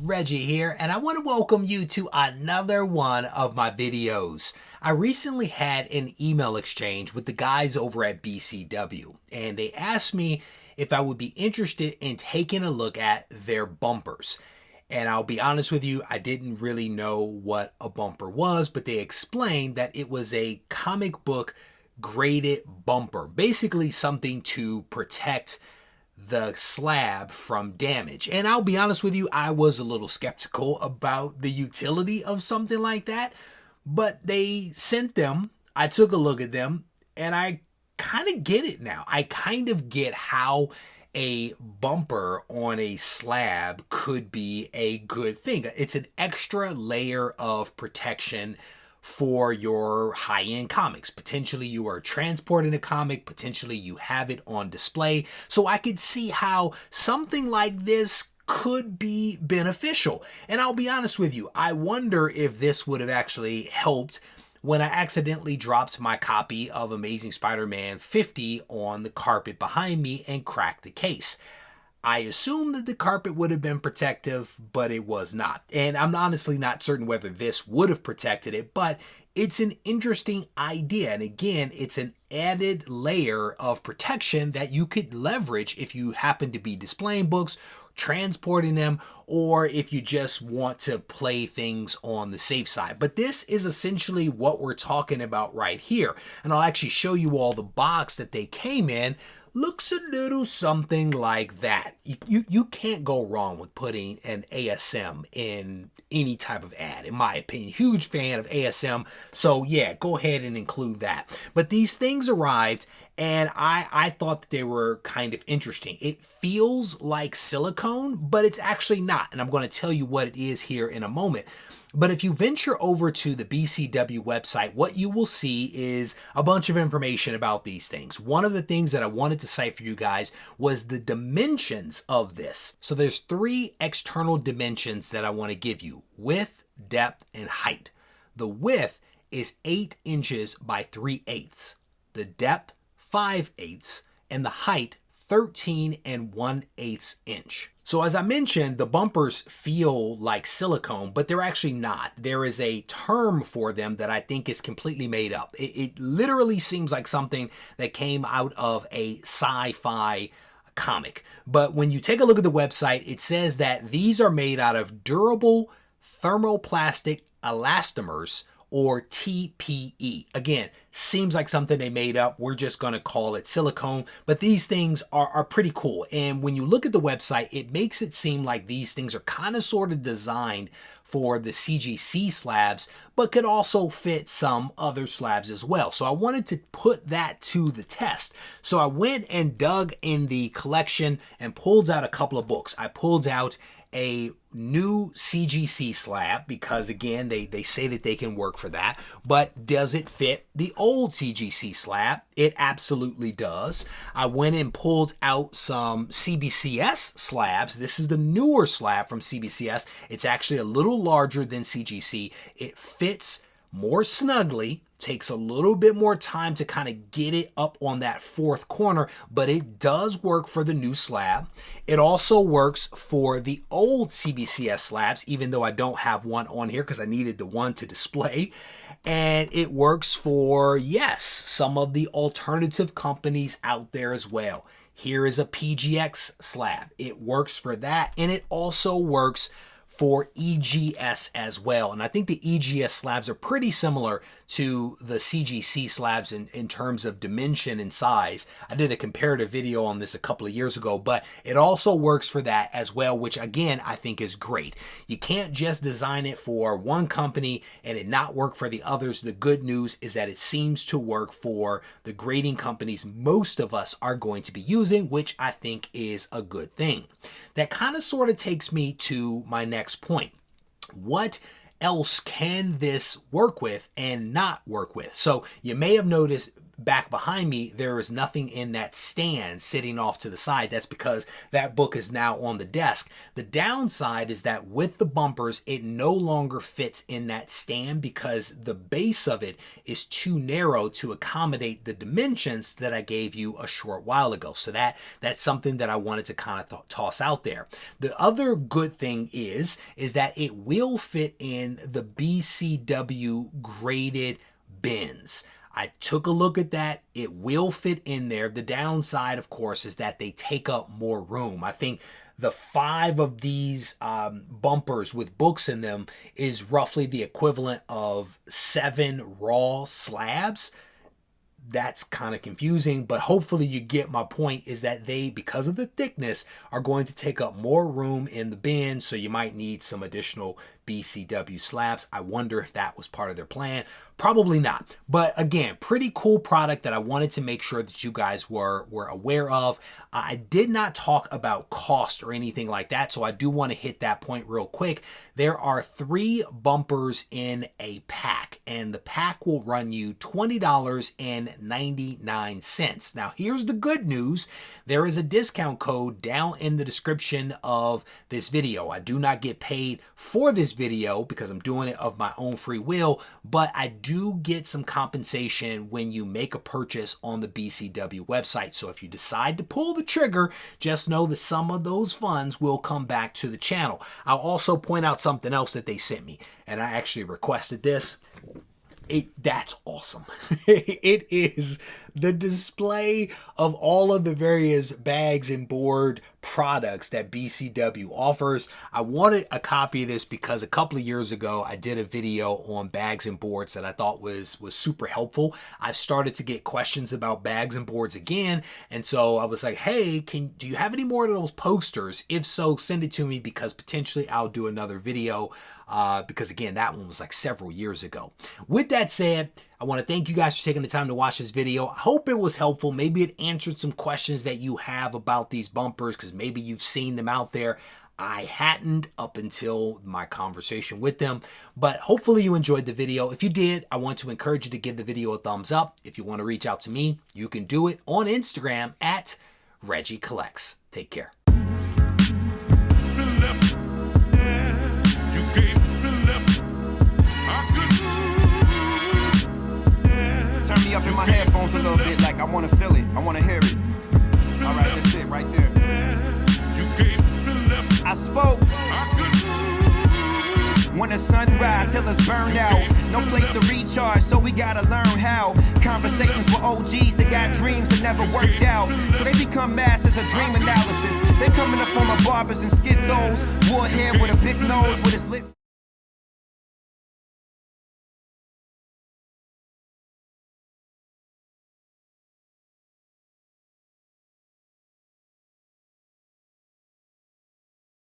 Reggie here, and I want to welcome you to another one of my videos. I recently had an email exchange with the guys over at BCW, and they asked me if I would be interested in taking a look at their bumpers. And I'll be honest with you, I didn't really know what a bumper was, but they explained that it was a comic book graded bumper, basically something to protect the slab from damage. And I'll be honest with you, I was a little skeptical about the utility of something like that, but they sent them, I took a look at them, and I kind of get it now. I kind of get how a bumper on a slab could be a good thing. It's an extra layer of protection for your high-end comics. Potentially you are transporting a comic, potentially you have it on display. So I could see how something like this could be beneficial. And I'll be honest with you, I wonder if this would have actually helped when I accidentally dropped my copy of Amazing Spider-Man 50 on the carpet behind me and cracked the case. I assume that the carpet would have been protective, but it was not. And I'm honestly not certain whether this would have protected it, but it's an interesting idea. And again, it's an added layer of protection that you could leverage if you happen to be displaying books, transporting them, or if you just want to play things on the safe side. But this is essentially what we're talking about right here. And I'll actually show you all the box that they came in. Looks a little something like that. You can't go wrong with putting an ASM in any type of ad, in my opinion. Huge fan of ASM, so yeah, go ahead and include that. But these things arrived, and I thought that they were kind of interesting. It feels like silicone, but it's actually not, and I'm going to tell you what it is here in a moment. But if you venture over to the BCW website, what you will see is a bunch of information about these things. One of the things that I wanted to cite for you guys was the dimensions of this. So there's 3 external dimensions that I want to give you: width, depth, and height. The width is 8 inches by 3/8. The depth, 5/8, and the height, 13 1/8 inch. So as I mentioned, the bumpers feel like silicone, but they're actually not. There is a term for them that I think is completely made up. It literally seems like something that came out of a sci-fi comic. But when you take a look at the website, it says that these are made out of durable thermoplastic elastomers, or TPE. Again, seems like something they made up. We're just going to call it silicone, but these things are pretty cool. And when you look at the website, it makes it seem like these things are kind of sort of designed for the CGC slabs, but could also fit some other slabs as well. So I wanted to put that to the test. So I went and dug in the collection and pulled out a couple of books. I pulled out a new CGC slab because, again, they say that they can work for that. But does it fit the old CGC slab? It absolutely does. I went and pulled out some CBCS slabs. This is the newer slab from CBCS. It's actually a little larger than CGC. It fits more snugly. Takes a little bit more time to kind of get it up on that 4th corner, but it does work for the new slab. It also works for the old CBCS slabs, even though I don't have one on here because I needed the one to display. And it works for, yes, some of the alternative companies out there as well. Here is a PGX slab. It works for that, and it also works for EGS as well. And I think the EGS slabs are pretty similar to the CGC slabs in terms of dimension and size. I did a comparative video on this a couple of years ago, but it also works for that as well, which again, I think is great. You can't just design it for one company and it not work for the others. The good news is that it seems to work for the grading companies most of us are going to be using, which I think is a good thing. That kind of sort of takes me to my next point. What else can this work with and not work with? So you may have noticed back behind me, there is nothing in that stand sitting off to the side. That's because that book is now on the desk. The downside is that with the bumpers, it no longer fits in that stand because the base of it is too narrow to accommodate the dimensions that I gave you a short while ago. So that's something that I wanted to kind of toss out there. The other good thing is that it will fit in the BCW graded bins. I took a look at that. It will fit in there. The downside, of course, is that they take up more room. I think the 5 of these bumpers with books in them is roughly the equivalent of 7 raw slabs. That's kind of confusing, but hopefully you get my point, is that they, because of the thickness, are going to take up more room in the bin, so you might need some additional BCW slabs. I wonder if that was part of their plan. Probably not. But again, pretty cool product that I wanted to make sure that you guys were aware of. I did not talk about cost or anything like that, so I do want to hit that point real quick. There are 3 bumpers in a pack, and the pack will run you $20.99. Now, here's the good news. There is a discount code down in the description of this video. I do not get paid for this video because I'm doing it of my own free will, but I do get some compensation when you make a purchase on the BCW website. So if you decide to pull the trigger, just know that some of those funds will come back to the channel. I'll also point out something else that they sent me, and I actually requested this. That's awesome. It is the display of all of the various bags and board products that BCW offers. I wanted a copy of this because a couple of years ago I did a video on bags and boards that I thought was super helpful. I've started to get questions about bags and boards again, and so I was like, hey, do you have any more of those posters? If so, send it to me, because potentially I'll do another video, because again, that one was like several years ago. With that said, I want to thank you guys for taking the time to watch this video. I hope it was helpful. Maybe it answered some questions that you have about these bumpers, because maybe you've seen them out there. I hadn't up until my conversation with them, but hopefully you enjoyed the video. If you did, I want to encourage you to give the video a thumbs up. If you want to reach out to me, you can do it on Instagram at Regie Collects. Take care. Turn me up in my headphones a little bit, like I want to feel it, I want to hear it. All right, that's it right there. I spoke. When the sun rise, till it's burned out. No place to recharge, so we gotta learn how. Conversations with OGs that got dreams that never worked out, so they become masters of dream analysis. They come in the form of barbers and schizos. Warhead with a big nose with his lip.